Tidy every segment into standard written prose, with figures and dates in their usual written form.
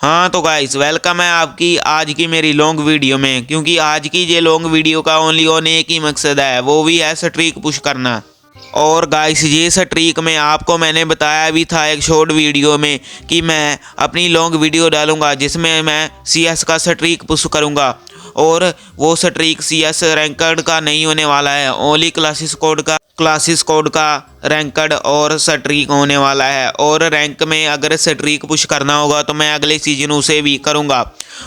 हाँ तो guys welcome है आपकी आज की मेरी लॉन्ग वीडियो में। क्योंकि आज की ये लॉन्ग वीडियो का ओनली ऑन एक ही मकसद है, वो भी है स्ट्रीक पुश करना। और गाइस ये स्ट्रीक में आपको मैंने बताया भी था एक शॉर्ट वीडियो में कि मैं अपनी लॉन्ग वीडियो डालूंगा जिसमें मैं सीएस का स्ट्रीक पुश करूंगा। और वो स्ट्रीक सीएस रैंकड का नहीं होने वाला है, ओनली क्लासिस कोड का रैंकड और स्ट्रीक होने वाला है। और रैंक में अगर स्ट्रीक पुश करना होगा तो मैं अगले सीजन उसे भी करूंगा।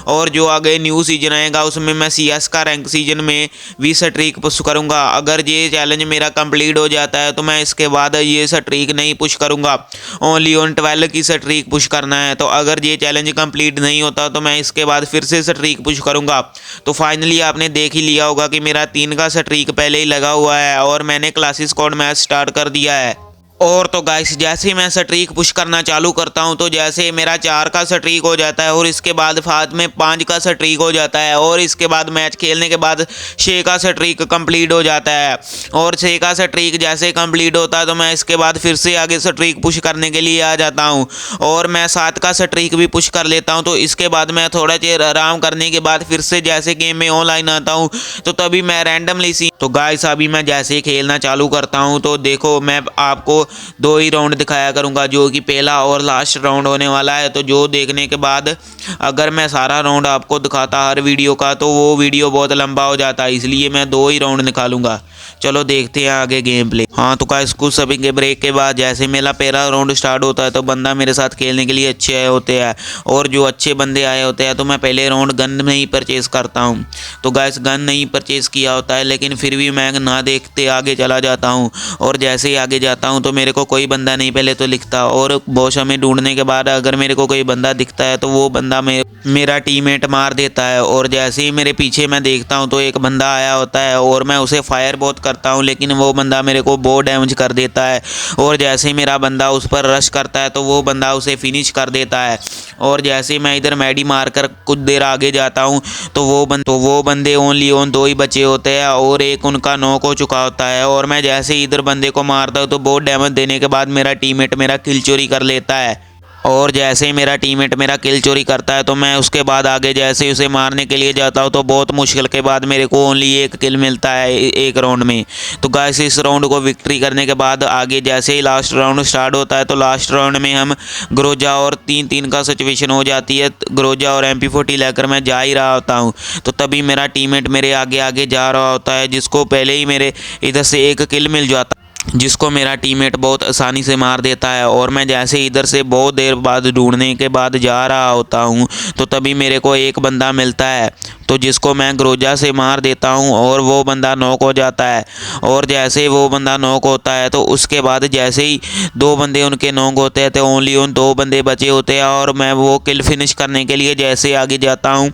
और जो आगे न्यू सीजन आएगा उसमें मैं सीएस का रैंक सीजन में भी स्ट्रीक पुश करूंगा। अगर ये चैलेंज मेरा कंप्लीट हो जाता है तो मैं इसके बाद ये स्ट्रीक नहीं पुश करूंगा, ओनली ऑन 12 की स्ट्रीक पुश करना है। तो अगर ये चैलेंज कंप्लीट नहीं होता तो मैं इसके बाद फिर से स्ट्रीक पुश करूंगा। तो फाइनली आपने देख ही लिया होगा कि मेरा 3 का स्ट्रीक पहले ही लगा हुआ है और मैंने क्लासिस कोड मैच स्टार्ट कर दिया है। और तो गाइस जैसे ही मैं स्ट्रीक पुश करना चालू करता हूं तो जैसे मेरा 4 का स्ट्रीक हो जाता है और इसके बाद बाद में 5 का स्ट्रीक हो जाता है और इसके बाद मैच खेलने के बाद 6 का स्ट्रीक कंप्लीट हो जाता है। और 6 का स्ट्रीक जैसे कंप्लीट होता है तो मैं इसके बाद फिर से आगे स्ट्रीक पुश करने के लिए आ जाता हूं और मैं 7 का स्ट्रीक भी पुश कर लेता हूं। तो इसके बाद मैं थोड़ा देर आराम करने के बाद फिर से जैसे गेम में ऑनलाइन आता हूं तो तभी मैं रैंडमली तो गाइस अभी मैं जैसे ही खेलना चालू करता हूं तो देखो मैं आपको 2 ही राउंड दिखाया करूंगा जो कि पहला और लास्ट राउंड होने वाला है। तो जो देखने के बाद अगर मैं सारा राउंड आपको दिखाता हर वीडियो का तो वो वीडियो बहुत लंबा हो जाता है, इसलिए मैं 2 ही राउंड निकालूंगा। चलो देखते हैं आगे गेम प्ले। हाँ तो गाइस कुछ समय के ब्रेक के बाद जैसे मेरा पहला राउंड स्टार्ट होता है तो बंदा मेरे साथ खेलने के लिए अच्छे आए होते हैं। और जो अच्छे बंदे आए होते हैं तो मैं पहले राउंड गन नहीं परचेज़ करता हूँ। तो गाइस गन नहीं परचेज़ किया होता है लेकिन फिर भी मैं ना देखते आगे चला जाता हूँ। और जैसे ही आगे जाता हूँ तो मेरे को कोई बंदा नहीं पहले तो लिखता और बहुत समय ढूंढने के बाद अगर मेरे को कोई बंदा दिखता है तो वो बंदा मेरा टीममेट मार देता है। और जैसे ही मेरे पीछे मैं देखता हूँ तो एक बंदा आया होता है और मैं उसे फायर बहुत करता हूँ लेकिन वो बंदा मेरे को बहुत डैमेज कर देता है। और जैसे ही मेरा बंदा उस पर रश करता है तो वो बंदा उसे फिनिश कर देता है। और जैसे ही मैं इधर मैडी मारकर कुछ देर आगे जाता हूँ तो वो बंदे ओनली ऑन 2 ही बचे होते हैं और एक उनका नॉक हो चुका होता है। और मैं जैसे ही इधर बंदे को मारता हूँ तो बहुत डैमेज देने के बाद मेरा टीममेट मेरा किल चोरी कर लेता है। और जैसे ही मेरा टीममेट मेरा किल चोरी करता है तो मैं उसके बाद आगे जैसे ही उसे मारने के लिए जाता हूँ तो बहुत मुश्किल के बाद मेरे को ओनली 1 किल मिलता है एक राउंड में। तो गाइस इस राउंड को विक्ट्री करने के बाद आगे जैसे ही लास्ट राउंड स्टार्ट होता है तो लास्ट राउंड में हम ग्रोजा और 3-3 का सिचुएशन हो जाती है। ग्रोजा और MP40 लेकर मैं जा ही रहा होता हूँ तो तभी मेरा टीममेट मेरे आगे आगे जा रहा होता है जिसको पहले ही मेरे इधर से 1 किल मिल जाता है, जिसको मेरा टीममेट बहुत आसानी से मार देता है। और मैं जैसे इधर से बहुत देर बाद ढूंढने के बाद जा रहा होता हूँ तो तभी मेरे को एक बंदा मिलता है तो जिसको मैं ग्रोजा से मार देता हूँ और वो बंदा नॉक हो जाता है। और जैसे ही वो बंदा नॉक होता है तो उसके बाद जैसे ही 2 बंदे उनके नॉक होते हैं तो ओनली उन 2 बंदे बचे होते हैं। और मैं वो किल फिनिश करने के लिए जैसे आगे जाता हूँ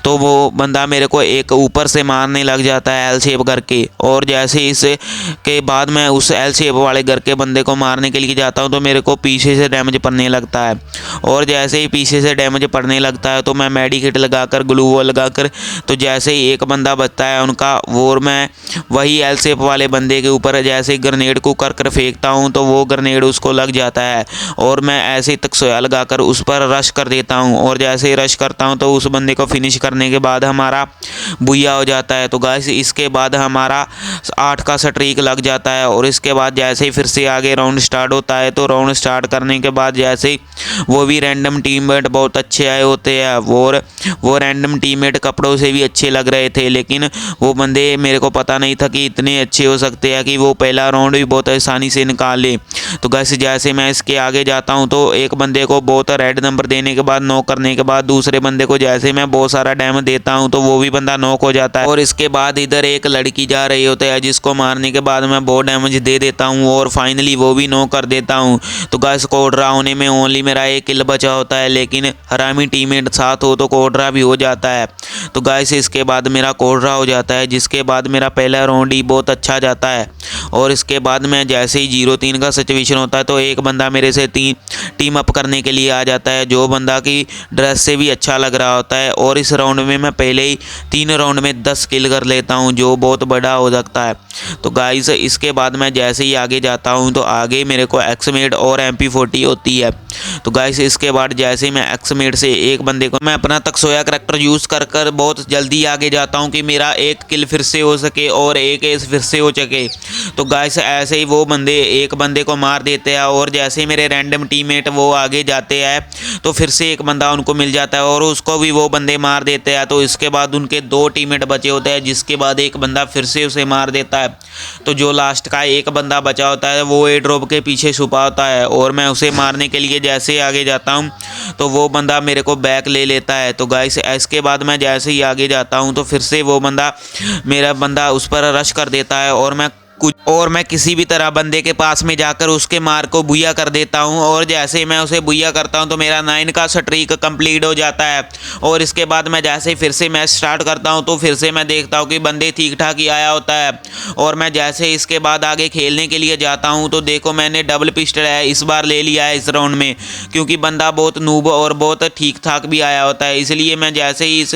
तो वो बंदा मेरे को एक ऊपर से मारने लग जाता है एल शेप करके। और जैसे इस के बाद मैं उस एल शेप वाले घर के बंदे को मारने के लिए जाता हूँ तो मेरे को पीछे से डैमेज पड़ने लगता है। और जैसे ही पीछे से डैमेज पड़ने लगता है तो मैं मेडिकेट लगाकर ग्लू वॉल लगाकर तो जैसे ही एक बंदा बचता है उनका वो मैं वही एल शेप वाले बंदे के ऊपर जैसे ग्रेनेड को कर फेंकता हूँ तो वो ग्रेनेड उसको लग जाता है। और मैं ऐसे ही तकसोया लगाकर उस पर रश कर देता हूँ और जैसे ही रश करता हूँ तो उस बंदे को फिनिश करने के बाद हमारा बुया हो जाता है। तो गाइस इसके बाद हमारा 8 का स्ट्रीक लग जाता है। और इसके बाद जैसे ही फिर से आगे राउंड स्टार्ट होता है तो राउंड स्टार्ट करने के बाद जैसे ही वो भी रैंडम टीममेट बहुत अच्छे आए होते हैं और वो रैंडम टीममेट कपड़ों से भी अच्छे लग रहे थे लेकिन वो बंदे मेरे को पता नहीं था कि इतने अच्छे हो सकते हैं कि वो पहला राउंड भी बहुत आसानी से निकाल ले। तो गाइस जैसे मैं इसके आगे जाता हूं तो एक बंदे को बहुत रेड नंबर देने के बाद नॉक करने के बाद दूसरे बंदे को जैसे मैं बहुत सारा डैमेज देता हूं तो वो भी बंदा नॉक हो जाता है। और इसके बाद इधर एक लड़की जा रही होती है जिसको मारने के बाद मैं बहुत डैमेज दे देता हूँ और फाइनली वो भी नॉक कर देता हूँ। तो गाइस कोडरा होने में ओनली मेरा 1 किल बचा होता है लेकिन हरामी टीममेट साथ हो तो कोडरा भी हो जाता है। तो गाइस इसके बाद मेरा कोडरा हो जाता है जिसके बाद मेरा पहला राउंड ही बहुत अच्छा जाता है। और इसके बाद मैं जैसे ही 0-3 का सिचुएशन होता है तो एक बंदा मेरे से टीम अप करने के लिए आ जाता है जो बंदा की ड्रेस से भी अच्छा लग रहा होता है। और इस राउंड में मैं पहले ही 3 राउंड में 10 किल कर लेता हूँ, जो बहुत बड़ा हो सकता है। तो गाइस इसके बाद मैं जैसे ही आगे जाता हूँ तो आगे मेरे को एक्समेट और MP40 होती है। तो गाइस इसके बाद जैसे ही मैं एक्समेट से एक बंदे को मैं अपना तकसोया करैक्टर यूज़ कर बहुत जल्दी आगे जाता हूँ कि मेरा एक किल फिर से हो सके और एक एस फिर से हो सके। तो गाइस ऐसे ही वो बंदे एक बंदे को मार देते हैं और जैसे ही मेरे रैंडम टीममेट वो आगे जाते हैं तो फिर से एक बंदा उनको मिल जाता है और उसको भी वो बंदे मार देते हैं। तो इसके बाद उनके 2 टीममेट बचे होते हैं, जिसके बाद एक बंदा फिर से उसे मार देता है। तो जो लास्ट का एक बंदा बचा होता है वो एयर ड्रॉप के पीछे छुपा होता है और मैं उसे मारने के लिए जैसे आगे जाता हूँ तो वो बंदा मेरे को बैक ले लेता है। तो गाइस इसके बाद मैं जैसे ही आगे जाता हूँ तो फिर से वो बंदा मेरा बंदा उस पर रश कर देता है और मैं किसी भी तरह बंदे के पास में जाकर उसके मार को बुया कर देता हूं। और जैसे ही मैं उसे बुया करता हूं तो मेरा 9 का स्ट्रीक कंप्लीट हो जाता है। और इसके बाद मैं जैसे ही फिर से मैच स्टार्ट करता हूं तो फिर से मैं देखता हूं कि बंदे ठीक ठाक ही आया होता है। और मैं जैसे इसके बाद आगे खेलने के लिए जाता हूं तो देखो मैंने डबल पिस्टल है इस बार ले लिया है इस राउंड में, क्योंकि बंदा बहुत नूब और बहुत ठीक ठाक भी आया होता है। इसलिए मैं जैसे ही इस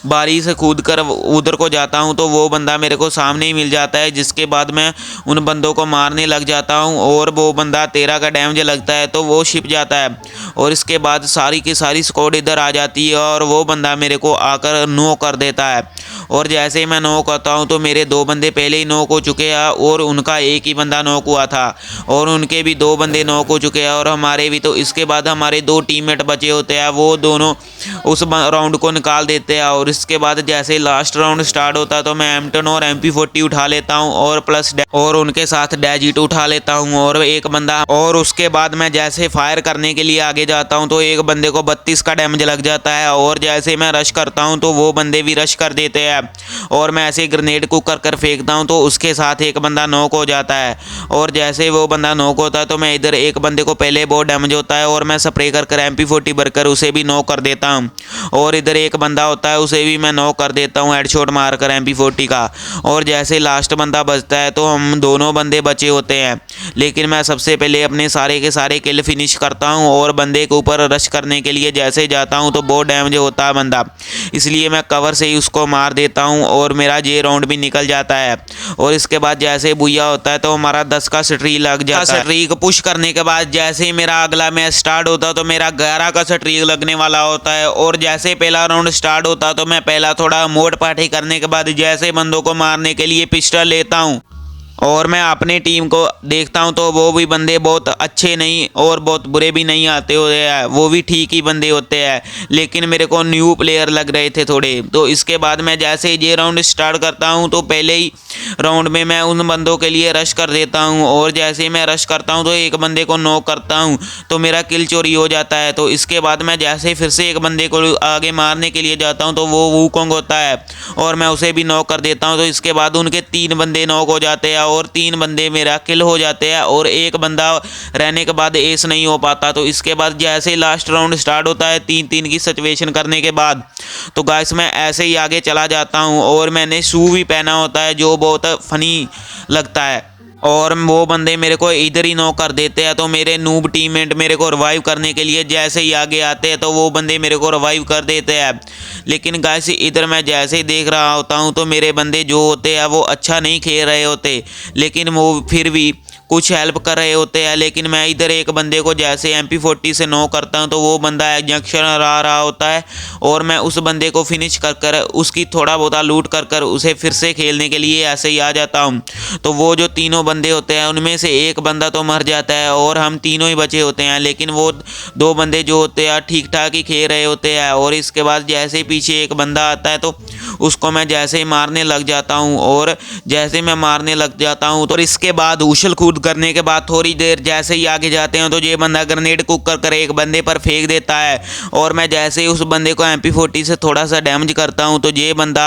बारी से कूद कर उधर को जाता हूँ तो वो बंदा मेरे को सामने ही मिल जाता है, जिसके बाद मैं उन बंदों को मारने लग जाता हूं और वो बंदा 13 का डैमेज लगता है तो वो छिप जाता है। और इसके बाद सारी की सारी स्क्वाड इधर आ जाती है और वो बंदा मेरे को आकर नो कर देता है। और जैसे ही मैं नॉक होता हूँ तो मेरे 2 बंदे पहले ही नॉक हो चुके हैं और उनका एक ही बंदा नॉक हुआ था और उनके भी 2 बंदे नॉक हो चुके हैं और हमारे भी। तो इसके बाद हमारे 2 टीममेट बचे होते हैं, वो दोनों उस राउंड को निकाल देते हैं। और इसके बाद जैसे लास्ट राउंड स्टार्ट होता है तो मैं M10 और MP40 उठा लेता हूँ और प्लस और उनके साथ डेजिट उठा लेता हूँ और एक बंदा। और उसके बाद मैं जैसे फायर करने के लिए आगे जाता हूँ तो एक बंदे को 32 का डैमेज लग जाता है और जैसे मैं रश करता हूँ तो वो बंदे भी रश कर देते हैं और मैं ऐसे ग्रेनेड को कर फेंकता हूँ तो उसके साथ एक बंदा नॉक हो जाता है। और जैसे वो बंदा नॉक होता है तो मैं इधर एक बंदे को पहले बहुत डैमेज होता है और मैं स्प्रे कर MP40 भरकर उसे भी नॉक कर देता हूँ। और इधर एक बंदा होता है उसे भी मैं नॉक कर देता हूँ हेडशॉट मारकर MP40 का। और जैसे लास्ट बंदा बचता है तो हम दोनों बंदे बचे होते हैं, लेकिन मैं सबसे पहले अपने सारे के सारे किल फिनिश करता हूँ और बंदे के ऊपर रश करने के लिए जैसे जाता हूँ तो बहुत डैमेज होता है बंदा, इसलिए मैं कवर से ही उसको मार देता हूँ और मेरा ये राउंड भी निकल जाता है। और इसके बाद जैसे बुया होता है तो हमारा 10 का स्ट्रीक लग जाता है। स्ट्रीक पुश करने के बाद जैसे ही मेरा अगला मैच स्टार्ट होता है तो मेरा 11 का स्ट्रीक लगने वाला होता है। और जैसे पहला राउंड स्टार्ट होता है तो मैं पहला थोड़ा मोड पार्टी करने के बाद जैसे बंदों को मारने के लिए पिस्टल लेता हूँ और मैं अपनी टीम को देखता हूं तो वो भी बंदे बहुत अच्छे नहीं और बहुत बुरे भी नहीं आते होते हैं, वो भी ठीक ही बंदे होते हैं, लेकिन मेरे को न्यू प्लेयर लग रहे थे थोड़े। तो इसके बाद मैं जैसे ये राउंड स्टार्ट करता हूं तो पहले ही राउंड में मैं उन बंदों के लिए रश कर देता हूं और जैसे मैं रश करता हूं तो एक बंदे को नॉक करता हूं तो मेरा किल चोरी हो जाता है। तो इसके बाद मैं जैसे फिर से एक बंदे को आगे मारने के लिए जाता हूँ तो वो वूकोंग होता है और मैं उसे भी नॉक कर देता हूँ। तो इसके बाद उनके 3 बंदे नॉक हो जाते हैं और 3 बंदे मेरा किल हो जाते हैं और एक बंदा रहने के बाद एस नहीं हो पाता। तो इसके बाद जैसे लास्ट राउंड स्टार्ट होता है 3-3 की सिचुएशन करने के बाद तो गाइस मैं ऐसे ही आगे चला जाता हूं और मैंने शू भी पहना होता है जो बहुत फनी लगता है और वो बंदे मेरे को इधर ही नॉक कर देते हैं। तो मेरे नूब टीममेट मेरे को रिवाइव करने के लिए जैसे ही आगे आते हैं तो वो बंदे मेरे को रिवाइव कर देते हैं, लेकिन गाइस इधर मैं जैसे ही देख रहा होता हूँ तो मेरे बंदे जो होते हैं वो अच्छा नहीं खेल रहे होते, लेकिन वो फिर भी कुछ हेल्प कर रहे होते हैं। लेकिन मैं इधर एक बंदे को जैसे MP40 से नॉक करता हूं तो वो बंदा जंक्शन आ रहा होता है और मैं उस बंदे को फिनिश कर उसकी थोड़ा बहुत लूट कर उसे फिर से खेलने के लिए ऐसे ही आ जाता हूं। तो वो जो तीनों बंदे होते हैं उनमें से एक बंदा तो मर जाता है और हम तीनों ही बचे होते हैं, लेकिन वो 2 बंदे जो होते हैं ठीक ठाक ही खेल रहे होते हैं। और इसके बाद जैसे ही पीछे एक बंदा आता है तो उसको मैं जैसे ही मारने लग जाता हूँ और जैसे मैं मारने लग जाता हूँ तो इसके बाद उछल कूद करने के बाद थोड़ी देर जैसे ही आगे जाते हैं तो ये बंदा ग्रेनेड कुक कर एक बंदे पर फेंक देता है और मैं जैसे ही उस बंदे को MP40 से थोड़ा सा डैमेज करता हूँ तो ये बंदा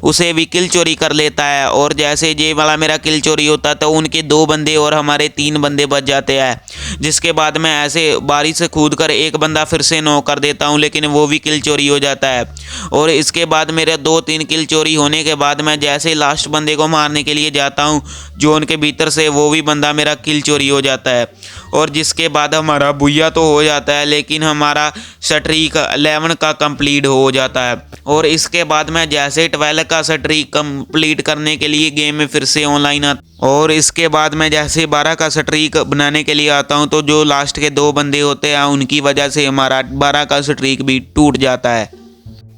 उसे भी किल चोरी कर लेता है। और जैसे ये वाला मेरा किल चोरी होता है तो उनके 2 बंदे और हमारे 3 बंदे बच जाते हैं, जिसके बाद मैं ऐसे बारी से कूद कर एक बंदा फिर से नॉक कर देता हूँ, लेकिन वो भी किल चोरी हो जाता है। और इसके बाद मेरे 2 3 किल चोरी होने के बाद मैं जैसे ही लास्ट बंदे को मारने के लिए जाता हूँ जोन के भीतर से, वो भी बंदा मेरा किल चोरी हो जाता है। और जिसके बाद हमारा बुया तो हो जाता है, लेकिन हमारा स्ट्रीक 11 का कंप्लीट हो जाता है। और इसके बाद मैं जैसे 12 का स्ट्रीक कंप्लीट करने के लिए गेम में फिर से ऑनलाइन आता, और इसके बाद मैं जैसे 12 का स्ट्रीक बनाने के लिए आता हूं, तो जो लास्ट के 2 बंदे होते हैं उनकी वजह से हमारा 12 का स्ट्रीक भी टूट जाता है।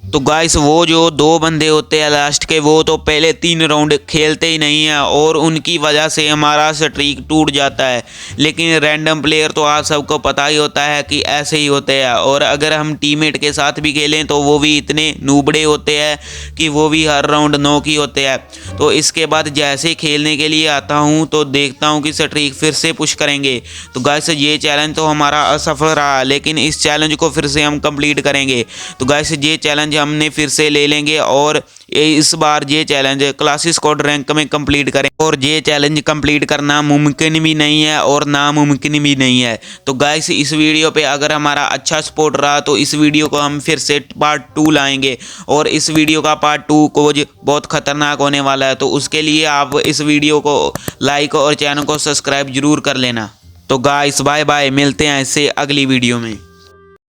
तो गाइस वो जो 2 बंदे होते हैं लास्ट के, वो तो पहले 3 राउंड खेलते ही नहीं है और उनकी वजह से हमारा स्ट्रीक टूट जाता है। लेकिन रैंडम प्लेयर तो आप सबको पता ही होता है कि ऐसे ही होते हैं, और अगर हम टीममेट के साथ भी खेलें तो वो भी इतने नूबड़े होते हैं कि वो भी हर राउंड नॉक ही होते हैं। तो इसके बाद जैसे खेलने के लिए आता हूँ तो देखता हूँ कि स्ट्रीक फिर से पुश करेंगे। तो गाइस ये चैलेंज तो हमारा असफल रहा, लेकिन इस चैलेंज को फिर से हम कंप्लीट करेंगे। तो गाइस ये चैलेंज हमने फिर से ले लेंगे और इस बार ये चैलेंज क्लासिक स्क्वाड रैंक में कंप्लीट करें। और ये चैलेंज कंप्लीट करना मुमकिन भी नहीं है और नामुमकिन भी नहीं है। तो गाइस इस वीडियो पे अगर हमारा अच्छा सपोर्ट रहा तो इस वीडियो को हम फिर से पार्ट 2 लाएंगे, और इस वीडियो का पार्ट 2 कुछ बहुत खतरनाक होने वाला है। तो उसके लिए आप इस वीडियो को लाइक और चैनल को सब्सक्राइब जरूर कर लेना। तो गाइस बाय बाय, मिलते हैं इससे अगली वीडियो में।